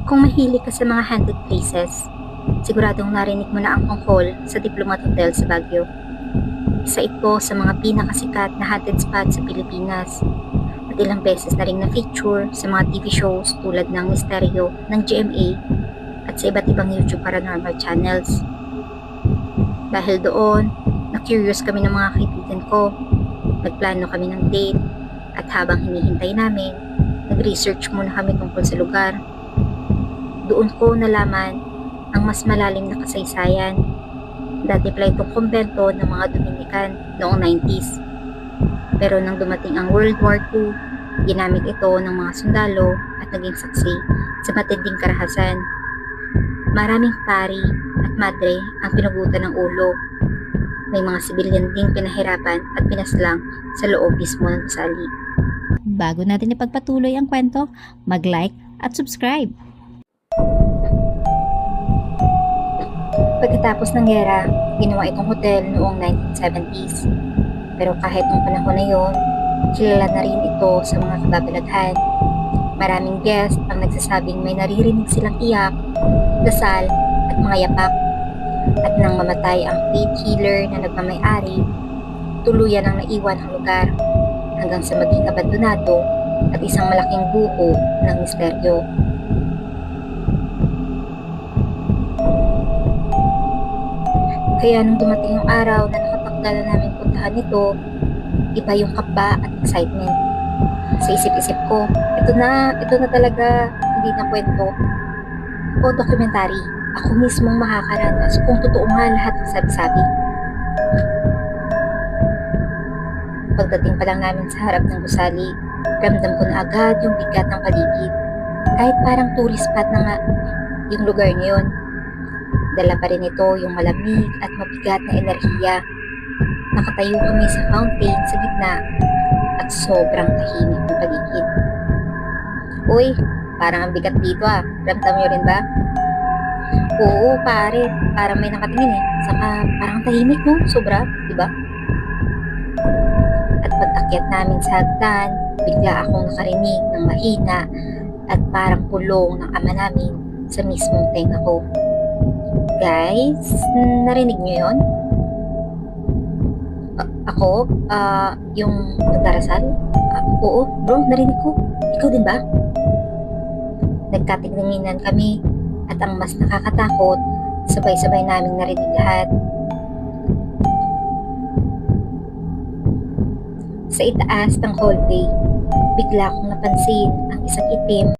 Kung mahilig ka sa mga haunted places, siguradong narinig mo na ang tungkol sa Diplomat Hotel sa Baguio. Isa ito sa mga pinakasikat na haunted spot sa Pilipinas at ilang beses na rin na-feature sa mga TV shows tulad ng Misteryo ng GMA at sa iba't ibang YouTube paranormal channels. Dahil doon, na-curious kami ng mga kaibigan ko. Nagplano kami ng date at habang hinihintay namin, nag-research muna kami tungkol sa lugar. Doon ko nalaman ang mas malalim na kasaysayan. Dati pala itong kumbento ng mga Dominican noong 90s. Pero nang dumating ang World War II, ginamit ito ng mga sundalo at naging saksi sa matinding karahasan. Maraming pari at madre ang pinugutan ng ulo. May mga sibilyan ding pinahirapan at pinaslang sa loob mismo ng gusali. Bago natin ipagpatuloy ang kwento, mag-like at subscribe. Pagkatapos ng gera, ginawa itong hotel noong 1970s. Pero kahit nung panahon na yon, kilala na rin ito sa mga kababalaghan. Maraming guest ang nagsasabing may naririnig silang iyak, dasal at mga yapak. At nang mamatay ang faith healer na nagmamay-ari, tuluyan ang naiwan ang lugar hanggang sa maging abandonado at isang malaking buho ng misteryo. Kaya nung dumating yung araw na nakatakda na namin puntahan ito, iba yung kaba at excitement. Sa isip-isip ko, ito na talaga, hindi na kwento o documentary. Ako mismong makakaranas kung totoo nga lahat ng sabi-sabi. Pagdating pa lang namin sa harap ng gusali, ramdam ko na agad yung bigat ng paligid. Kahit parang tourist spot na nga yung lugar ngayon. Dala pa rin ito yung malamig at mabigat na enerhiya. Nakatayo kami sa fountain sa gitna at sobrang tahimik ng paligid. Uy, parang ang bigat dito ah. Ramdam nyo rin ba? Oo, pare. Parang may nakatingin eh. Saka parang tahimik no? Sobra, di ba? At pag-akyat namin sa hagdan, bigla akong nakarinig ng mahina at parang pulong ng ama namin sa mismong tenga ko. Guys, narinig nyo yun? Ako? Yung nagdarasal? Oo, bro, narinig ko. Ikaw din ba? Nagkatigninginan kami at ang mas nakakatakot, sabay-sabay naming narinig lahat. Sa itaas ng hallway, bigla akong napansin ang isang itim